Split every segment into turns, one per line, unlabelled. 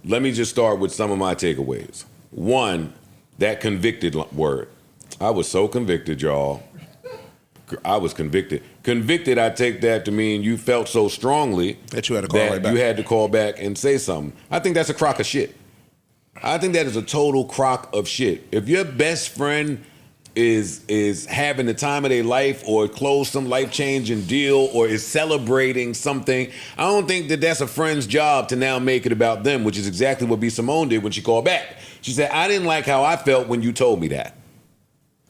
let me just start with some of my takeaways. One, that convicted word. I was so convicted, y'all. I was convicted. Convicted, I take that to mean you felt so strongly
that you had to call right back.
You had to call back and say something. I think that's a crock of shit. I think that is a total crock of shit. If your best friend is having the time of their life or closed some life-changing deal or is celebrating something, I don't think that that's a friend's job to now make it about them, which is exactly what B. Simone did when she called back. She said, I didn't like how I felt when you told me that.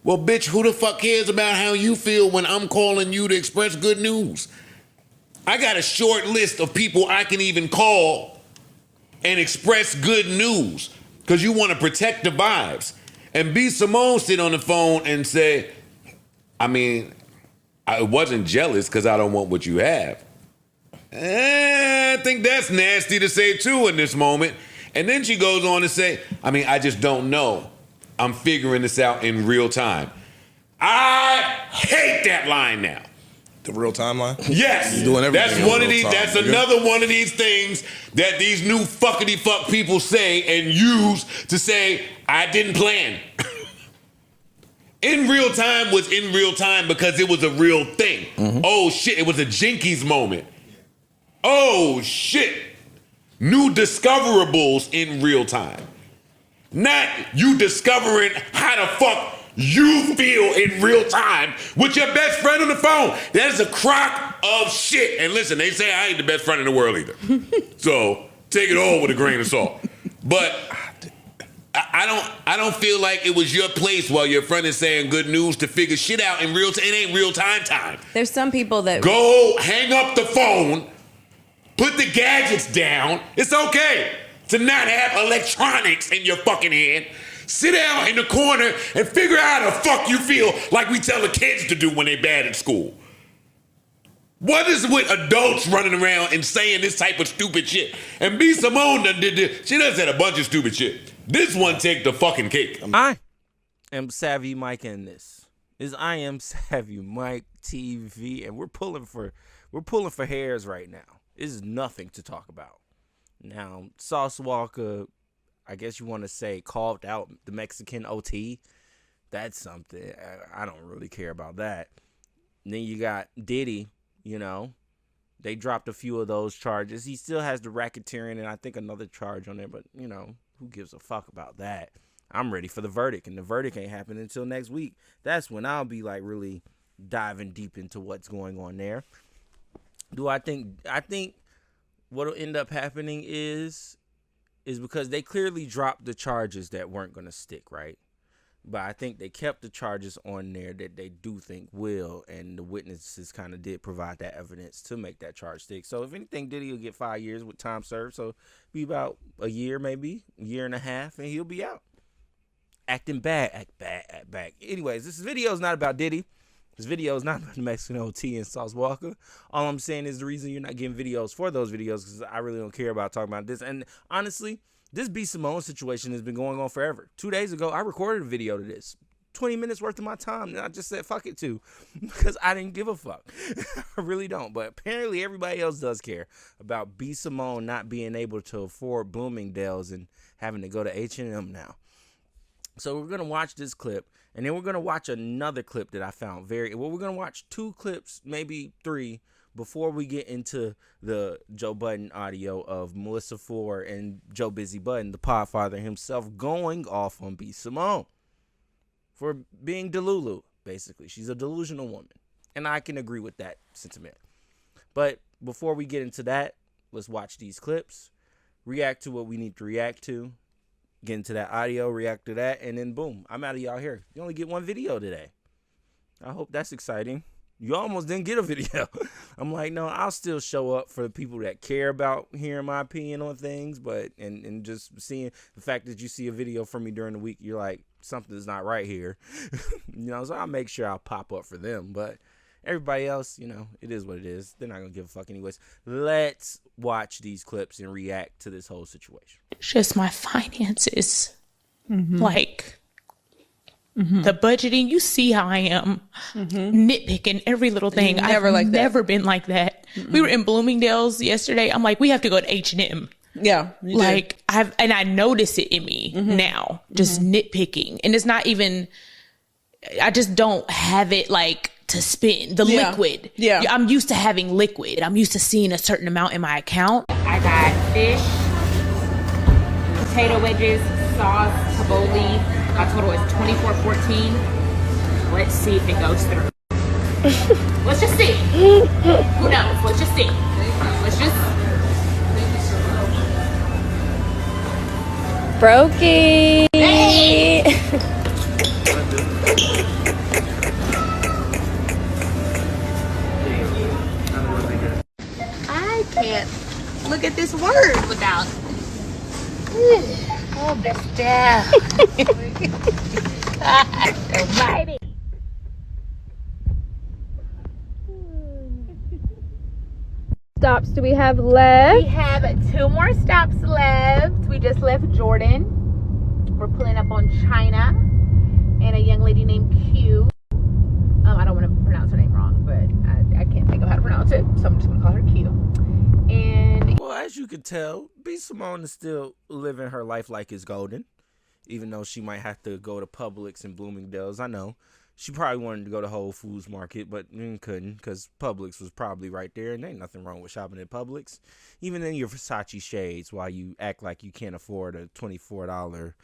Well, bitch, who the fuck cares about how you feel when I'm calling you to express good news? I got a short list of people I can even call and express good news because you want to protect the vibes. And B. Simone sit on the phone and say, I mean, I wasn't jealous because I don't want what you have. I think that's nasty to say too in this moment. And then she goes on to say, I mean, I just don't know. I'm figuring this out in real time. I hate that line now.
The real timeline?
Yes.
Doing
that's one of these.
Time.
That's another one of these things that these new fuckity fuck people say and use to say, I didn't plan. In real time was in real time because it was a real thing. Mm-hmm. Oh shit, it was a Jinkies moment. Oh shit. New discoverables in real time. Not you discovering how the fuck you feel in real time with your best friend on the phone. That is a crock of shit. And listen, they say I ain't the best friend in the world either. So take it all with a grain of salt. But I don't feel like it was your place while your friend is saying good news to figure shit out in real time. It ain't real time.
There's some people that
go hang up the phone, put the gadgets down. It's okay to not have electronics in your fucking hand. Sit down in the corner and figure out how the fuck you feel like we tell the kids to do when they bad at school. What is with adults running around and saying this type of stupid shit? And B. Simone done did this. She done said a bunch of stupid shit. This one take the fucking cake.
I am Savvy Mike in this. I am Savvy Mike TV, and we're pulling for hairs right now. This is nothing to talk about. Now, Sauce Walker, I guess you want to say, carved out the Mexican OT. That's something. I don't really care about that. And then you got Diddy, They dropped a few of those charges. He still has the racketeering and I think another charge on there, but, who gives a fuck about that? I'm ready for the verdict, and the verdict ain't happening until next week. That's when I'll be, really diving deep into what's going on there. I think what'll end up happening is because they clearly dropped the charges that weren't going to stick, right? But I think they kept the charges on there that they do think will, and the witnesses kind of did provide that evidence to make that charge stick. So if anything, Diddy will get 5 years with time served, so be about a year, maybe a year and a half, and he'll be out. Acting bad, act bad. Anyways, this video is not about Diddy. This video is not about the Mexican OT and Sauce Walker. All I'm saying is the reason you're not getting videos for those videos because I really don't care about talking about this. And honestly, this B. Simone situation has been going on forever. 2 days ago, I recorded a video to this. 20 minutes worth of my time, and I just said fuck it too because I didn't give a fuck. I really don't. But apparently everybody else does care about B. Simone not being able to afford Bloomingdale's and having to go to H&M now. So we're going to watch this clip, and then we're going to watch another clip that I found we're going to watch 2 clips, maybe 3, before we get into the Joe Budden audio of Melyssa Ford and Joe Busy Budden, the podfather himself, going off on B. Simone for being delulu, basically. She's a delusional woman, and I can agree with that sentiment. But before we get into that, let's watch these clips, react to what we need to react to, get into that audio, react to that, and then boom, I'm out of y'all here. You only get 1 video today. I hope that's exciting. You almost didn't get a video. I'm like, no, I'll still show up for the people that care about hearing my opinion on things, but and just seeing the fact that you see a video from me during the week, you're like, something's not right here. So I'll make sure I'll pop up for them. But everybody else, it is what it is. They're not going to give a fuck anyways. Let's watch these clips and react to this whole situation.
Just my finances. The budgeting, you see how I am nitpicking every little thing. I've never been like that. We were in Bloomingdale's yesterday. I'm like, we have to go to H&M.
Yeah.
Like I notice it in me now, just nitpicking. And it's not even, I just don't have it like to spend the liquid.
Yeah.
I'm used to having liquid. I'm used to seeing a certain amount in my account.
I got fish, potato wedges, sauce, tabbouleh. My total is $24.14. Let's see if it goes through. Let's just see. Who knows? Let's just see. Let's just.
Brokey.
Hey! I can't look at this word without. Oh, this down. God almighty.
Stops do we have left?
We have 2 more stops left. We just left Jordan. We're pulling up on China and a young lady named Q. I don't want to pronounce her name wrong, but I can't think of how to pronounce it, so I'm just going to call her Q. And
Well, as you can tell, B. Simone is still living her life like it's golden, even though she might have to go to Publix and Bloomingdale's. I know. She probably wanted to go to Whole Foods Market, but couldn't because Publix was probably right there, and there ain't nothing wrong with shopping at Publix. Even in your Versace shades, while you act like you can't afford a $24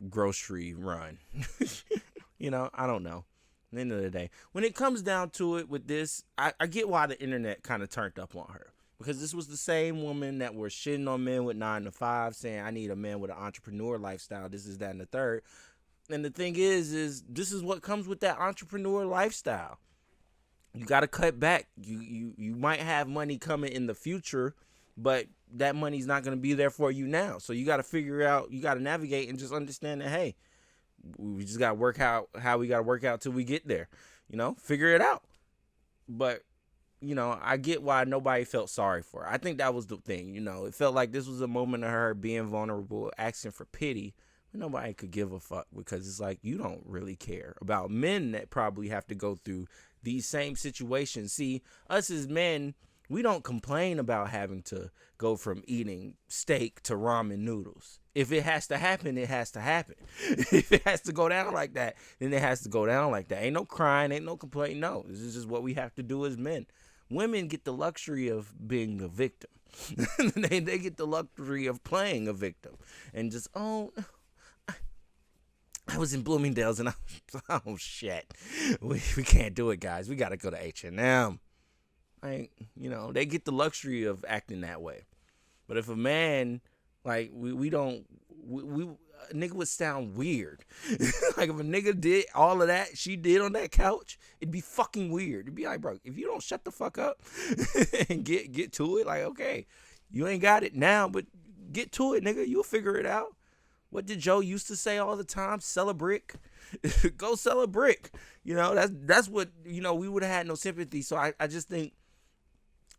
grocery run. You know, I don't know. At the end of the day, when it comes down to it with this, I get why the internet kind of turned up on her. Because this was the same woman that were shitting on men with 9 to 5, saying, I need a man with an entrepreneur lifestyle, this is that and the third. And the thing is this is what comes with that entrepreneur lifestyle. You got to cut back. You might have money coming in the future, but that money's not going to be there for you now. So you got to figure out, you got to navigate and just understand that, hey, we just got to work out how we got to work out till we get there. You know, figure it out. But, you know, I get why nobody felt sorry for her. I think that was the thing. You know, it felt like this was a moment of her being vulnerable, asking for pity. Nobody could give a fuck because it's like you don't really care about men that probably have to go through these same situations. See, us as men, we don't complain about having to go from eating steak to ramen noodles. If it has to happen, it has to happen. If it has to go down like that, then it has to go down like that. Ain't no crying, ain't no complaining. No, this is just what we have to do as men. Women get the luxury of being a victim. they get the luxury of playing a victim and just, I was in Bloomingdale's and oh shit, we can't do it, guys. We gotta go to H&M. Like, you know, they get the luxury of acting that way. But if a man, like, a nigga would sound weird. Like if a nigga did all of that she did on that couch, it'd be fucking weird. It'd be like, bro, if you don't shut the fuck up and get to it, like, okay, you ain't got it now, but get to it, nigga. You'll figure it out. What did Joe used to say all the time? Sell a brick. Go sell a brick. You know, that's what, you know, we would have had no sympathy. So I just think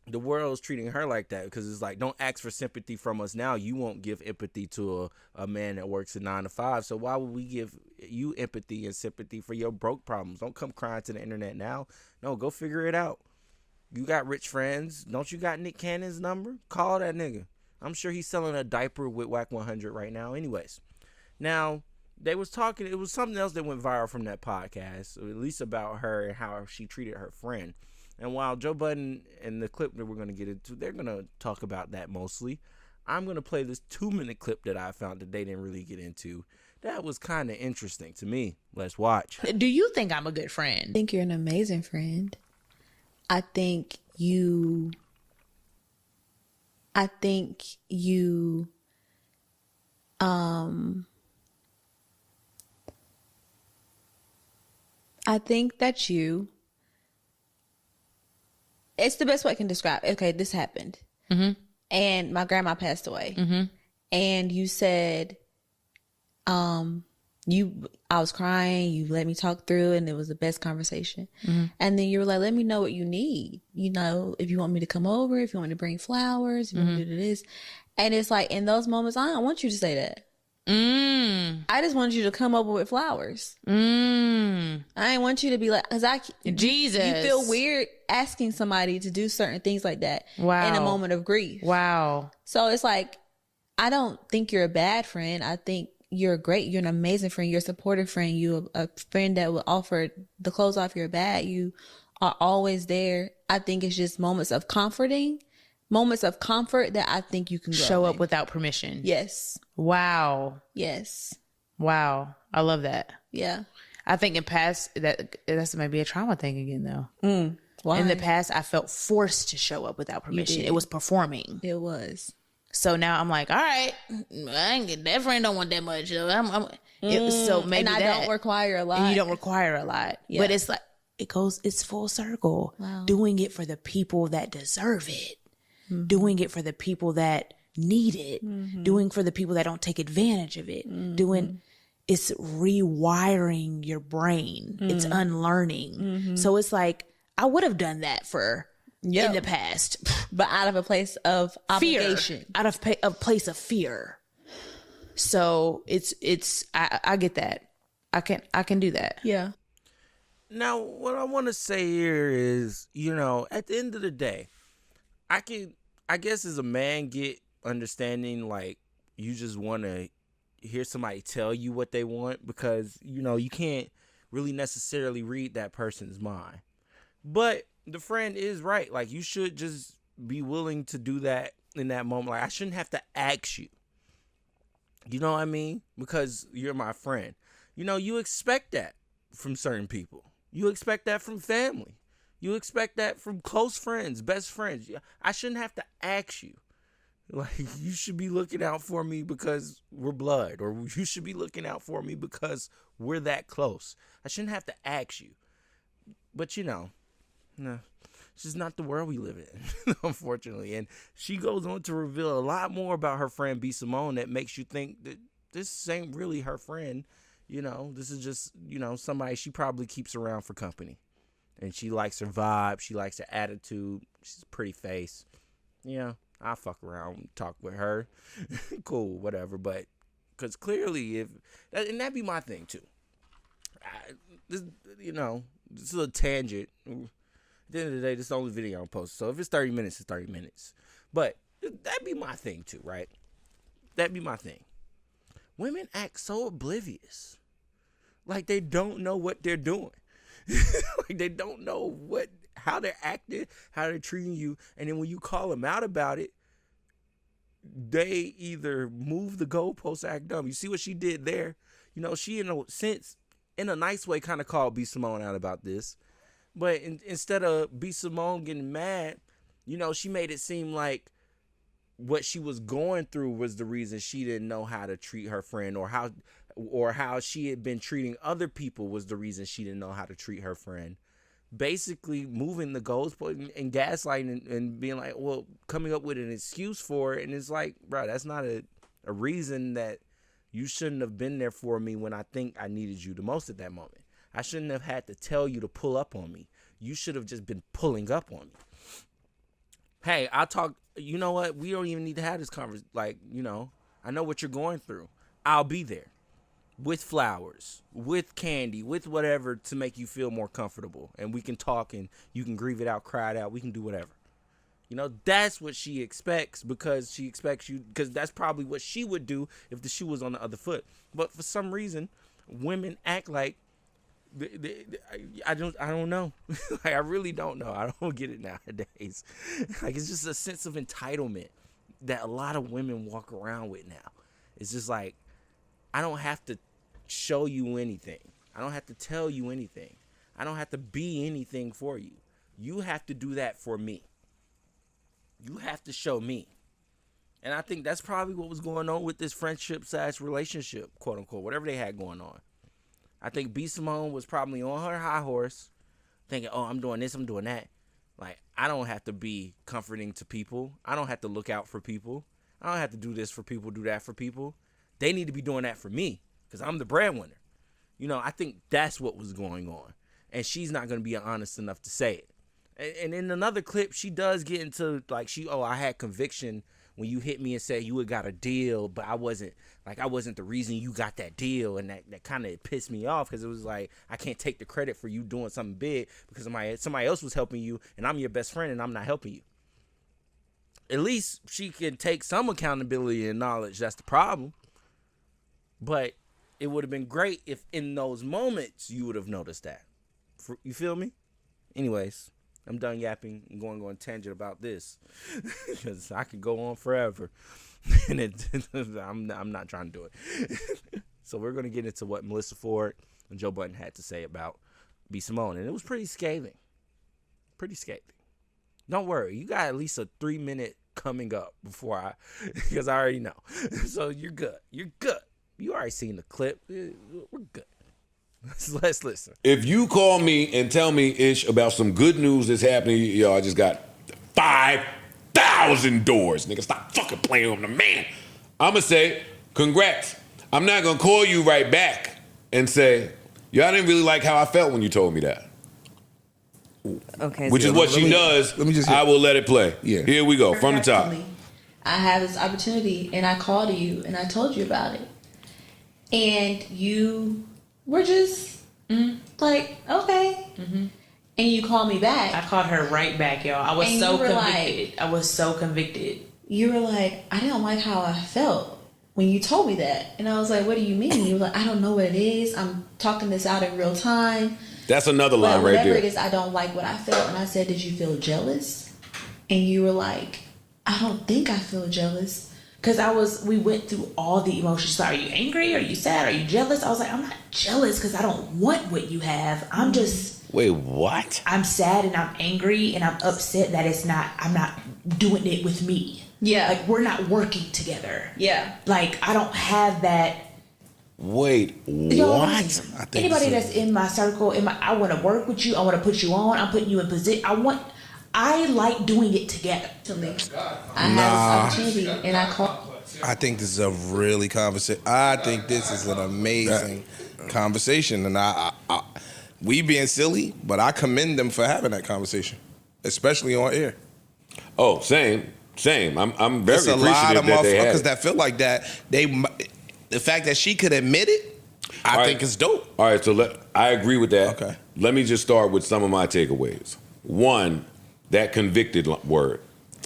the world's treating her like that because it's like, don't ask for sympathy from us now. You won't give empathy to a man that works a 9 to 5. So why would we give you empathy and sympathy for your broke problems? Don't come crying to the internet now. No, go figure it out. You got rich friends. Don't you got Nick Cannon's number? Call that nigga. I'm sure he's selling a diaper with Whack 100 right now. Anyways, now they was talking. It was something else that went viral from that podcast, or at least about her and how she treated her friend. And while Joe Budden and the clip that we're going to get into, they're going to talk about that mostly. I'm going to play this 2-minute clip that I found that they didn't really get into. That was kind of interesting to me. Let's watch.
Do you think I'm a good friend?
I think you're an amazing friend. I think you I think that you, it's the best way I can describe it. Okay, this happened.
Mm-hmm.
And my grandma passed away.
Mm-hmm.
And you said, I was crying, you let me talk through it, and it was the best conversation.
Mm-hmm.
And then you were like, let me know what you need. You know, if you want me to come over, if you want me to bring flowers, if you want me to do this. And it's like, in those moments, I don't want you to say that. I just want you to come over with flowers. I ain't want you to be like,
Jesus.
You feel weird asking somebody to do certain things like that in a moment of grief.
Wow.
So it's like, I don't think you're a bad friend. I think you're great. You're an amazing friend. You're a supportive friend. You're a friend that will offer the clothes off your back. You are always there. I think it's just moments of comfort that I think you can
Show up
in.
without permission.
Yes.
Wow.
Yes.
Wow. I love that.
Yeah.
I think in past, that's maybe a trauma thing again, though.
Why?
In the past, I felt forced to show up without permission.
did.
It was performing.
It was.
So now I'm like, all right, I ain't get that friend don't want that much. So maybe
and I don't require a lot.
And you don't require a lot.
Yeah.
But it's like, it's full circle.
Wow.
Doing it for the people that deserve it. Doing it for the people that need it. Doing for the people that don't take advantage of it. It's rewiring your brain. It's unlearning. So it's like, I would have done that in the past.
But out of a place of obligation.
Fear. Out of a place of fear. So I get that. I can do that.
Yeah.
Now, what I want to say here is, at the end of the day, I guess as a man, get understanding, like, you just want to hear somebody tell you what they want because, you can't really necessarily read that person's mind. But the friend is right. Like, you should just be willing to do that in that moment. Like, I shouldn't have to ask you. You know what I mean? Because you're my friend. You expect that from certain people. You expect that from family. You expect that from close friends, best friends. I shouldn't have to ask you. Like, you should be looking out for me because we're blood, or you should be looking out for me because we're that close. I shouldn't have to ask you. But, no, it's just not the world we live in, unfortunately. And she goes on to reveal a lot more about her friend B. Simone that makes you think that this ain't really her friend. This is just, somebody she probably keeps around for company. And she likes her vibe. She likes her attitude. She's a pretty face. I'll fuck around and talk with her. Cool, whatever. But, because clearly, and that'd be my thing, too. This is a tangent. At the end of the day, this is the only video I'm posting. So if it's 30 minutes, it's 30 minutes. But that'd be my thing, too, right? That'd be my thing. Women act so oblivious. Like they don't know what they're doing. Like they don't know how they're acting, how they're treating you. And then when you call them out about it, they either move the goalposts, act dumb. You see what she did there? She in a nice way kind of called B. Simone out about this. But instead of B. Simone getting mad, she made it seem like what she was going through was the reason she didn't know how to treat her friend, or how she had been treating other people was the reason she didn't know how to treat her friend. Basically moving the goalposts and gaslighting and being like, well, coming up with an excuse for it. And it's like, bro, that's not a reason that you shouldn't have been there for me when I think I needed you the most at that moment. I shouldn't have had to tell you to pull up on me. You should have just been pulling up on me. Hey, I'll talk. You know what? We don't even need to have this conversation. Like, I know what you're going through. I'll be there with flowers, with candy, with whatever to make you feel more comfortable. And we can talk and you can grieve it out, cry it out. We can do whatever. That's what she expects because she expects you, because that's probably what she would do if the shoe was on the other foot. But for some reason, women act like I don't know. Like, I really don't know. I don't get it nowadays. Like, it's just a sense of entitlement that a lot of women walk around with now. It's just like, I don't have to show you anything. I don't have to tell you anything. I don't have to be anything for you. You have to do that for me. You have to show me. And I think that's probably what was going on with this friendship/relationship, quote unquote, whatever they had going on. I think B. Simone was probably on her high horse thinking, oh, I'm doing this, I'm doing that. Like, I don't have to be comforting to people. I don't have to look out for people. I don't have to do this for people, do that for people. They need to be doing that for me because I'm the breadwinner. I think that's what was going on. And she's not going to be honest enough to say it. And in another clip, she does get into, like, I had conviction when you hit me and said you had got a deal, but I wasn't the reason you got that deal, and that kind of pissed me off because it was like I can't take the credit for you doing something big because somebody else was helping you, and I'm your best friend and I'm not helping you. At least she can take some accountability and knowledge. That's the problem. But it would have been great if in those moments you would have noticed that. You feel me? Anyways, I'm done yapping and going on tangent about this because I could go on forever, and I'm not trying to do it. So we're gonna get into what Melyssa Ford and Joe Budden had to say about B. Simone, and it was pretty scathing. Pretty scathing. Don't worry, you got at least a 3-minute coming up because I already know. So you're good. You're good. You already seen the clip. We're good. Let's listen.
If you call me and tell me, Ish, about some good news that's happening, yo, I just got 5,000 doors. Nigga, stop fucking playing with the man. I'm going to say, congrats. I'm not going to call you right back and say, yo, I didn't really like how I felt when you told me that.
Okay.
Which is what she does.
Let me just
I will let it play.
Yeah.
Here we go, from the top.
I had this opportunity and I called you and I told you about it. And you were just like, okay.
Mm-hmm.
And you called me back.
I called her right back, y'all. I was
And
so
you were
convicted. I was so convicted.
You were like, I didn't like how I felt when you told me that. And I was like, what do you mean? You were like, I don't know what it is. I'm talking this out in real time.
That's another line right
Whatever
there.
it is, I don't like what I felt. And I said, did you feel jealous? And you were like, I don't think I feel jealous. Because we went through all the emotions. So are you angry? Are you sad? Are you jealous? I was like, I'm not jealous because I don't want what you have. I'm just...
Wait, what?
I'm sad and I'm angry and I'm upset that I'm not doing it with me.
Yeah.
Like, we're not working together.
Yeah.
Like, I don't have that...
Wait,
Yo,
what?
Anybody that's in my circle, I want to work with you. I want to put you on. I'm putting you in position. I like doing it together.
I had this opportunity and I called.
I think this is a really conversation. I think this is an amazing conversation, and I we being silly, but I commend them for having that conversation, especially on air.
Oh, same. I'm very
There's a lot
appreciative
of
that they had
motherfuckers
it.
that feel like that. The fact that she could admit it, I think is dope.
All right, so I agree with that.
Okay.
Let me just start with some of my takeaways. One, that convicted word.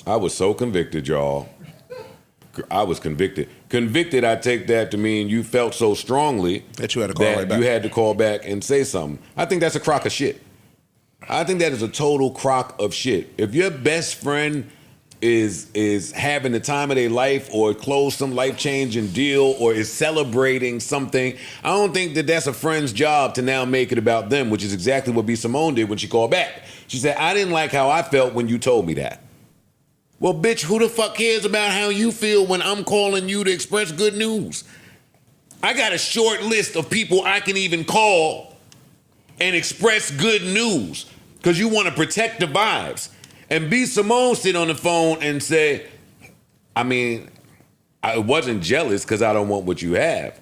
I was so convicted, y'all. I was convicted. Convicted, I take that to mean you felt so strongly
That you had to call right back.
you had to call back and say something. I think that's a crock of shit. I think that is a total crock of shit. If your best friend is having the time of their life or closed some life-changing deal or is celebrating something, I don't think that that's a friend's job to now make it about them, which is exactly what B. Simone did when she called back. She said, I didn't like how I felt when you told me that. Well, bitch, who the fuck cares about how you feel when I'm calling you to express good news? I got a short list of people I can even call and express good news because you want to protect the vibes. And B. Simone sit on the phone and say, I wasn't jealous because I don't want what you have.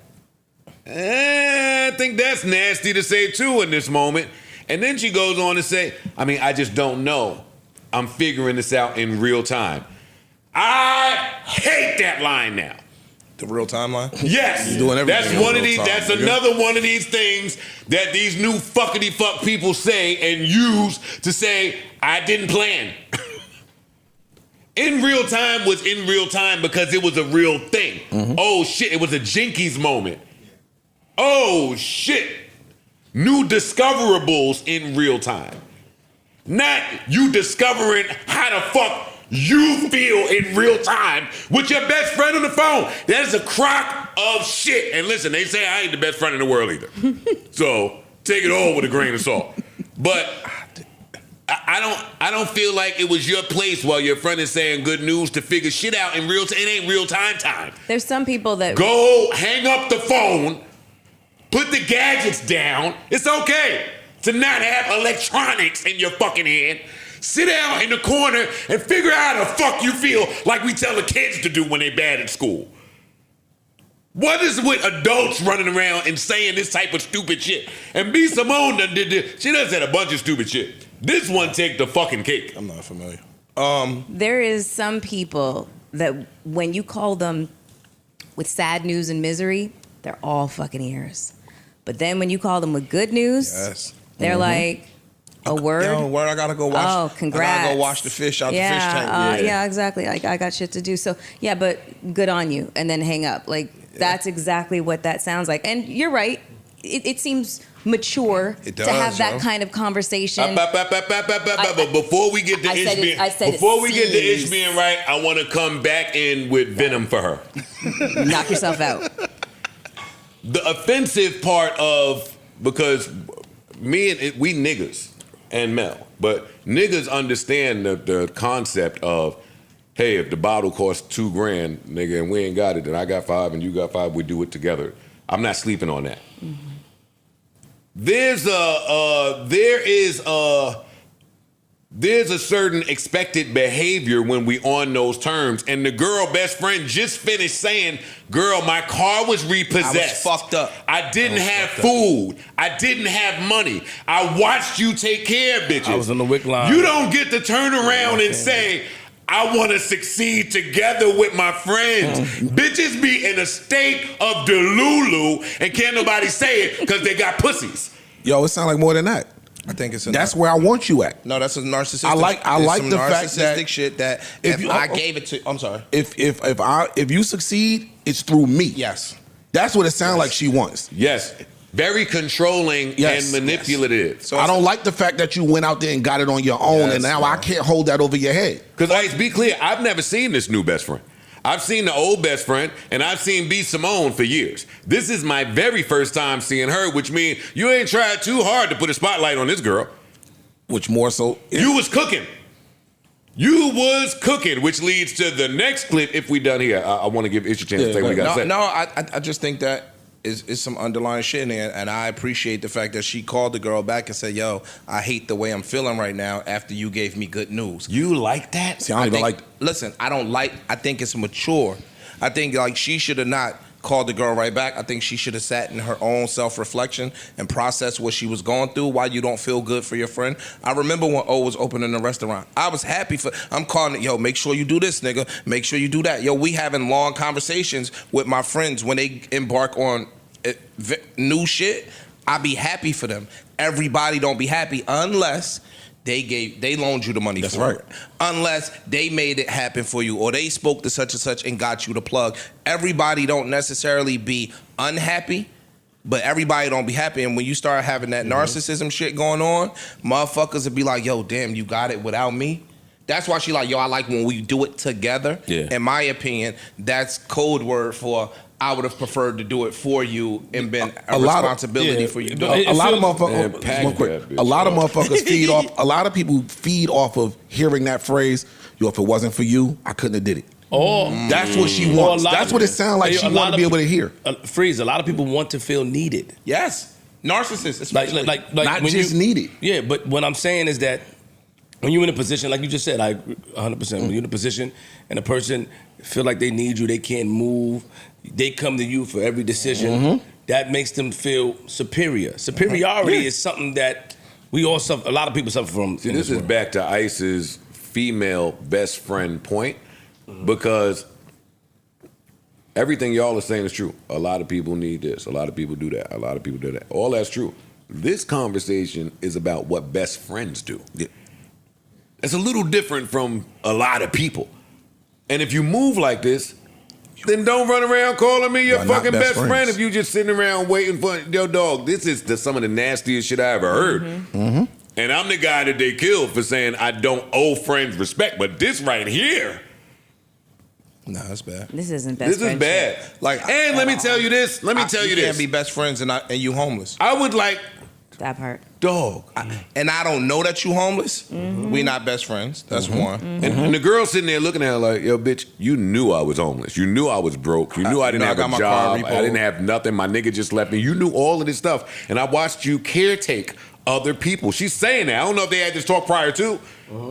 I think that's nasty to say too in this moment. And then she goes on to say, I just don't know. I'm figuring this out in real time. I hate that line now.
The real timeline?
Yes.
You're doing everything
That's
in
one of
real
these.
time,
That's
nigga.
another one of these things that these new fuckity fuck people say and use to say I didn't plan. In real time was in real time because it was a real thing.
Mm-hmm.
Oh shit! It was a Jinkies moment. Oh shit! New discoverables in real time. Not you discovering how the fuck you feel in real time with your best friend on the phone. That is a crock of shit. And listen, they say I ain't the best friend in the world either. So take it all with a grain of salt. But I don't feel like it was your place while your friend is saying good news to figure shit out in real time. It ain't real time.
There's some people that
Go hang up the phone, put the gadgets down. It's okay to not have electronics in your fucking hand. Sit down in the corner and figure out how the fuck you feel like we tell the kids to do when they bad at school. What is with adults running around and saying this type of stupid shit? And B. Simone done did this. She done said a bunch of stupid shit. This one take the fucking cake.
I'm not familiar.
there is some people that when you call them with sad news and misery, they're all fucking ears. But then when you call them with good news,
Yes.
they're like, a word?
Yo, word, I gotta go watch.
Oh, congrats.
I gotta go wash the fish out the fish tank.
Yeah, exactly. Like, I got shit to do. So, yeah, but good on you. And then hang up. Like, that's exactly what that sounds like. And you're right. It seems mature
It
to
does,
have that
yo.
kind of conversation.
But before we get to
I said
Ish
it- I said it
before we get to Ish
seems.
being right, I want to come back in with venom for her.
Knock yourself out.
The offensive part of, because we niggas and Mel, but niggas understand the concept of, hey, if the bottle costs $2,000, nigga, and we ain't got it, then I got 5 and you got 5, we do it together. I'm not sleeping on that.
Mm-hmm.
There's a certain expected behavior when we on those terms, and the girl best friend just finished saying, "Girl, my car was repossessed.
I was fucked up.
I didn't have food. I didn't have money. I watched you take care of bitches.
I was on the wick line.
You don't get to turn around and say, I want to succeed together with my friends. Bitches be in a state of delulu and can't nobody say it because they got pussies.
Yo, it sounds like more than that.
I think it's
That's where I want you at.
No, that's a narcissistic.
I like
some
the fact
narcissistic
that
shit that
if
if
you-
I gave it to. I'm sorry.
If you succeed, it's through me.
Yes.
That's what it sounds like she wants.
Yes. Very controlling
Yes.
and manipulative.
So
I don't like the fact that you went out there and got it on your own,
Yes,
and now
man.
I can't hold that over your head.
Because let's be clear, I've never seen this new best friend. I've seen the old best friend, and I've seen B. Simone for years. This is my very first time seeing her, which means you ain't tried too hard to put a spotlight on this girl.
Which more so,
You was cooking. You was cooking, which leads to the next clip. If we done here, I want to give Ish a chance to say what he got to say.
I just think that is some underlying shit in there, and I appreciate the fact that she called the girl back and said, "Yo, I hate the way I'm feeling right now after you gave me good news."
You like that?
see, I don't even like.
Listen, I think it's mature. I think like she should have not called the girl right back. I think she should have sat in her own self-reflection and processed what she was going through, why you don't feel good for your friend. I remember when O was opening the restaurant. I was happy I'm calling it, yo, make sure you do this, nigga. Make sure you do that. Yo, we having long conversations with my friends when they embark on new shit. I be happy for them. Everybody don't be happy unless they loaned you the money
That's
for
right.
it. Unless they made it happen for you or they spoke to such and such and got you the plug. Everybody don't necessarily be unhappy, but everybody don't be happy. And when you start having that narcissism shit going on, motherfuckers will be like, yo, damn, you got it without me. That's why she like, yo, I like when we do it together.
Yeah.
In my opinion, that's code word for I would have preferred to do it for you and been a
lot of-
responsibility for you.
A lot of motherfuckers.
Man, pack
real quick,
that bitch
a lot of
up.
motherfuckers feed off. A lot of people feed off of hearing that phrase. Yo, if it wasn't for you, I couldn't have did it.
Or
That's what she
or a
wants.
lot
That's
of-
what it sounds like
a
she
lot
want to
of
be able to
people-
hear.
Freeze. A lot of people want to feel needed.
Yes. Narcissists.
Like
especially.
Not
when
just
you,
needed.
Yeah, but what I'm saying is that when you're in a position, like you just said, I agree 100%. When you're in a position and a person feel like they need you, they can't move, they come to you for every decision, that makes them feel superior. Superiority is something that we all suffer, a lot of people suffer from.
See,
in
this is
world.
back to Ice's female best friend point, because everything y'all are saying is true. A lot of people need this. A lot of people do that. A lot of people do that. All that's true. This conversation is about what best friends do. It's a little different from a lot of people. And if you move like this, then don't run around calling me your
Y'all not
fucking
best
best friend
friends.
if you just sitting around waiting for yo dog. This is some of the nastiest shit I ever heard. And I'm the guy that they killed for saying I don't owe friends respect. But this right here,
Nah, that's bad.
This isn't best
this is
friendship.
bad.
Like,
and let me tell you this. Let me tell you
You
this.
can't be best friends and you homeless.
I would like
That part.
dog.
And I don't know that you homeless. We not best friends. That's one.
And the girl sitting there looking at her like, yo, bitch, you knew I was homeless. You knew I was broke. You knew I didn't
I
have
got
a
my car
job.
repoed.
I didn't have nothing. My nigga just left me. You knew all of this stuff. And I watched you caretake other people. She's saying that. I don't know if they had this talk prior to,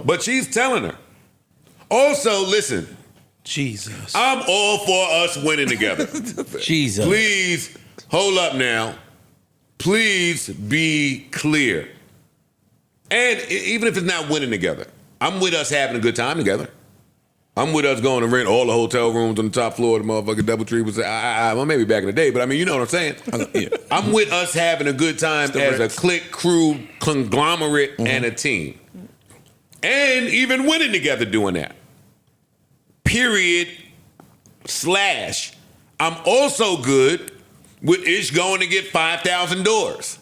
but she's telling her. Also, listen,
Jesus.
I'm all for us winning together.
Jesus.
Please, hold up now. Please be clear. And even if it's not winning together, I'm with us having a good time together. I'm with us going to rent all the hotel rooms on the top floor of the motherfucking DoubleTree. Was well, maybe back in the day, but I mean, you know what I'm saying?
Yeah.
I'm with us having a good time as a clique, crew, conglomerate, and a team. And even winning together doing that. Period. / I'm also good with Ish going to get $5,000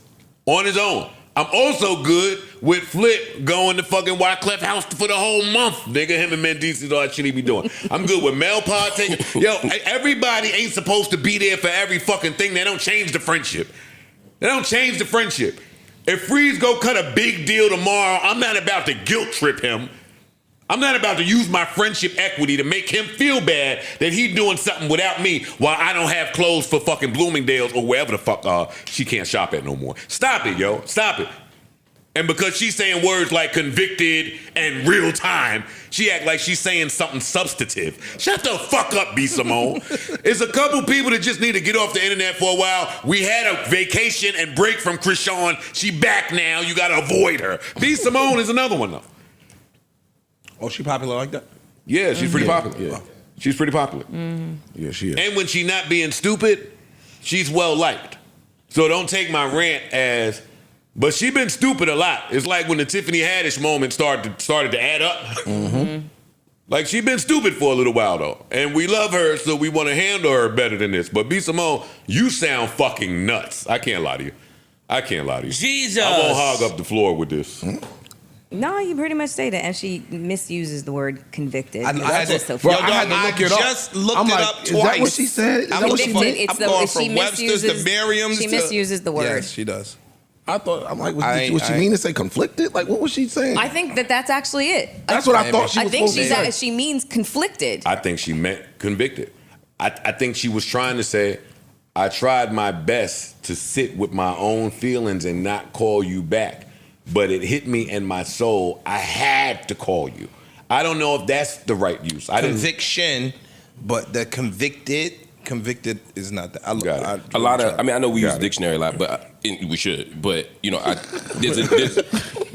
on his own. I'm also good with Flip going to fucking Wyclef House for the whole month. Nigga, him and Mendices, all that shit he be doing. I'm good with Mel Pod taking. Yo, everybody ain't supposed to be there for every fucking thing. They don't change the friendship. They don't change the friendship. If Freeze go cut a big deal tomorrow, I'm not about to guilt trip him. I'm not about to use my friendship equity to make him feel bad that he doing something without me while I don't have clothes for fucking Bloomingdale's or wherever the fuck she can't shop at no more. Stop it, yo. Stop it. And because she's saying words like convicted and real time, she act like she's saying something substantive. Shut the fuck up, B. Simone. It's a couple people that just need to get off the internet for a while. We had a vacation and break from Krishan. She back now. You got to avoid her. B. Simone is another one, though.
Oh, she popular like that?
Yeah, she's pretty popular.
Yeah.
She's pretty popular.
Yeah, she is.
And when she not being stupid, she's well liked. So don't take my rant as, but she been stupid a lot. It's like when the Tiffany Haddish moment started to add up.
Mm-hmm.
Like she been stupid for a little while though, and we love her, so we want to handle her better than this. But B. Simone, you sound fucking nuts. I can't lie to you. I can't lie to you.
Jesus.
I won't hog up the floor with this.
No, you pretty much say that, and she misuses the word convicted.
I had
That's
to-
just so
Bro,
funny.
I had to look it up.
just looked
I'm
it
like,
up
is that what
twice.
she said? Is that
I'm
what she
looking-
meant?
It's
I'm
the-
going
if she
from Webster's to
misuses-
Merriam's.
she
to-
misuses the word.
Yes, she does.
I thought, I'm like,
I
what she
ain't-
mean to say conflicted? Like, what was she saying?
I think that's actually it.
That's what I thought she
I
was
think
supposed to say.
she means conflicted.
I think she meant convicted. I think she was trying to say, I tried my best to sit with my own feelings and not call you back, but it hit me in my soul. I had to call you. I don't know if that's the right use.
Conviction, but the convicted is not that.
A lot of, I mean, I know we use the dictionary a lot, but we should. But you know,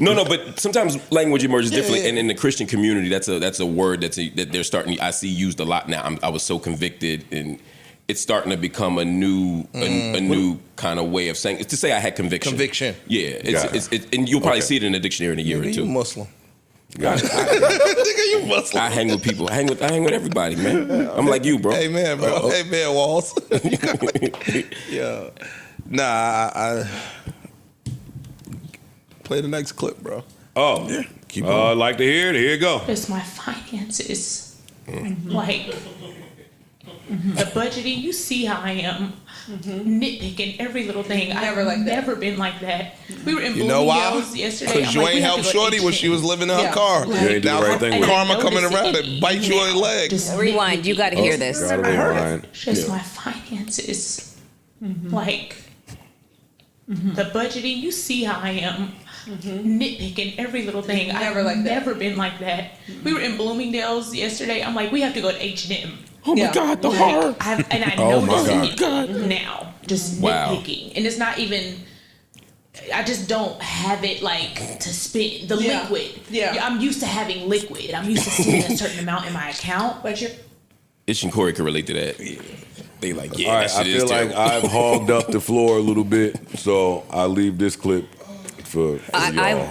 no. But sometimes language emerges differently, and in the Christian community, that's a word that they're starting. I see used a lot now. I was so convicted, and it's starting to become a new kind of way of saying. It's to say I had conviction.
Conviction.
Yeah, it's and you'll probably see it in the dictionary in a year or two.
You Muslim.
Nigga, you Muslim. I hang with people. I hang with everybody, man. I'm like you, bro.
Hey man, bro. Hey man, Walls. Yeah. Nah, I play the next clip, bro.
Oh, yeah. Keep on. I'd like to hear it. Here you go.
It's my finances. Like the budgeting, you see how I am. Nitpicking every little thing. I've never been like that. We were in
You know why?
Bloomingdale's yesterday.
Because you ain't helped Shorty when she was living in her car.
You ain't do the right thing with
Karma
it.
coming around and bite you on your leg.
Rewind. You got to hear this.
Gotta rewind.
Just my finances. Like the budgeting, you see how I am. Nitpicking every little thing. I've never been like that. We were in Bloomingdale's yesterday. I'm like, we have to go to H&M.
Oh my God, the horror!
And I
Oh my
notice
God.
it now, just
Wow.
nitpicking, and it's not even. I just don't have it like to spend the liquid. Yeah, I'm used to having liquid. I'm used to seeing a certain amount in my account. But you're.
Ish and Corey can relate to that. They like, yeah,
All right,
that
I
shit is
feel like
terrible.
I've hogged up the floor a little bit, so I'll leave this clip for y'all.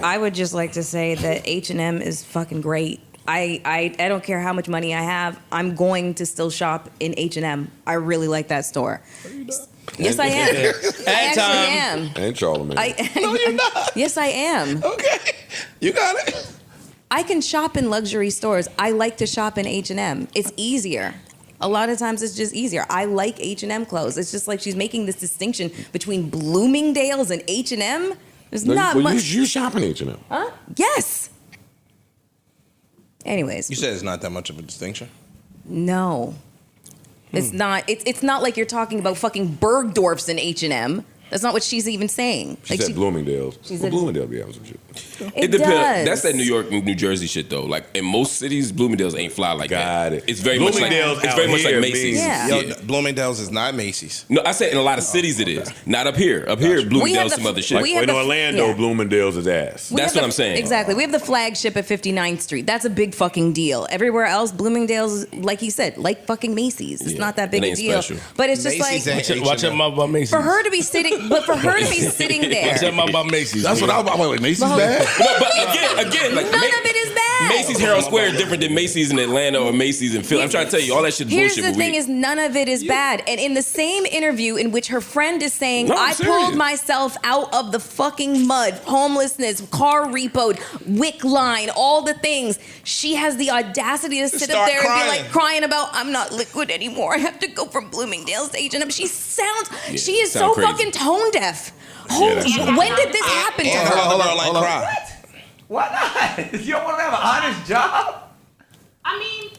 I would just like to say that H&M is fucking great. I don't care how much money I have. I'm going to still shop in H&M. I really like that store. Yes, I am. I actually am.
And Charlamagne.
No, you're not.
Yes, I am.
Okay, you got it.
I can shop in luxury stores. I like to shop in H&M. It's easier. A lot of times it's just easier. I like H&M clothes. It's just like she's making this distinction between Bloomingdale's and H&M. There's not much.
You shop in H&M.
Huh? Yes. Anyways.
You said it's not that much of a distinction.
No. It's not. It's not like you're talking about fucking Bergdorf's in H&M. That's not what she's even saying.
She said Bloomingdale's.
She
Well,
said-
Bloomingdale be having some shit.
It
depends.
does.
That's that New York, New Jersey shit though. Like in most cities, Bloomingdale's ain't fly like that.
Got it.
It's very much like
Bloomingdale's
it's very
out
much like
here
Macy's.
means-
Yo, Bloomingdale's is not Macy's.
No, I said in a lot of cities it is. Not up here. Up here, Bloomingdale's
the-
some other shit.
we
Like
have
in
the-
Orlando,
yeah.
Bloomingdale's is ass.
We
That's
have
what I'm saying.
Exactly. We have the flagship at 59th Street. That's a big fucking deal. Everywhere else, Bloomingdale's, like he said, like fucking Macy's. It's
Yeah,
not that big
it
a
ain't
deal.
special.
But it's just
Macy's
like
ain't
Watch out about Macy's.
for her to be sitting, but for her to be sitting
Watch
there.
out about Macy's.
That's what I'm like. Macy's bad.
No, but again, like
None of it is bad.
Macy's Herald Square is different than Macy's in Atlanta or Macy's in Philly. I'm trying to tell you, all that shit is
Here's
bullshit.
the thing: is none of it is bad. And in the same interview in which her friend is saying,
No, I'm
"I
serious.
pulled myself out of the fucking mud, homelessness, car repoed, WIC line, all the things," she has the audacity to sit up
start
there and be
crying.
like crying about, "I'm not liquid anymore. I have to go from Bloomingdale's to H&M." She is so
sound crazy.
fucking tone deaf. When did this happen to
And
her?
hold on, cry.
Why not? You don't want to have an honest job?
I mean,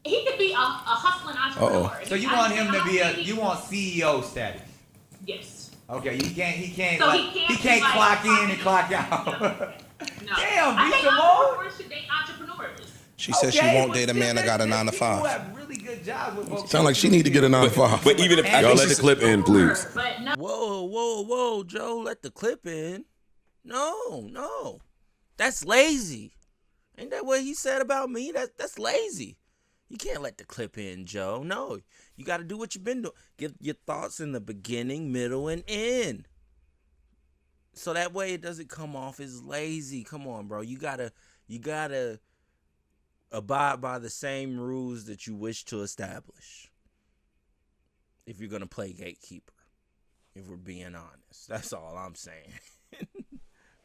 he could be a hustling entrepreneur.
So you want him to be you want CEO status?
Yes.
Okay, he can't
So
like,
he can't be like
clock in and clock out.
No.
Damn,
I
be
think
Simone.
entrepreneurs should date entrepreneurs.
She said she
Okay,
won't
but
date a
still,
man that got a 9 to
people
5.
have really good jobs with folks.
Sound like she need to get a 9 to 5.
But even if I
Y'all
think
let the
she's-
clip in, please.
But no.
Whoa, Joe, let the clip in. No. That's lazy. Ain't that what he said about me? That's lazy. You can't let the clip in, Joe. No. You got to do what you've been doing. Get your thoughts in the beginning, middle, and end. So that way it doesn't come off as lazy. Come on, bro. You gotta abide by the same rules that you wish to establish. If you're gonna play gatekeeper. If we're being honest. That's all I'm saying.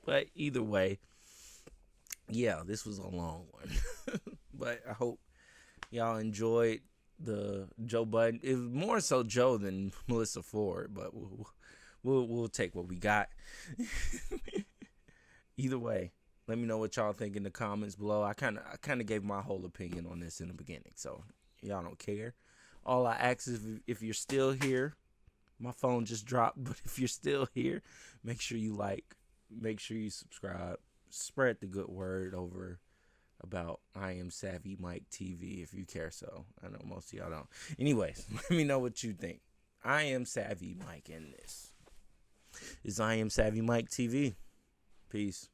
But either way, yeah, this was a long one. But I hope y'all enjoyed the Joe Budden. It was more so Joe than Melyssa Ford, but we'll take what we got. Either way, let me know what y'all think in the comments below. I kind of gave my whole opinion on this in the beginning, so y'all don't care. All I ask is if you're still here, my phone just dropped, but if you're still here, make sure you like, make sure you subscribe, spread the good word over about I Am Savvy Mike TV if you care so. I know most of y'all don't. Anyways, let me know what you think. I Am Savvy Mike in this is I Am Savvy Mike TV. Peace.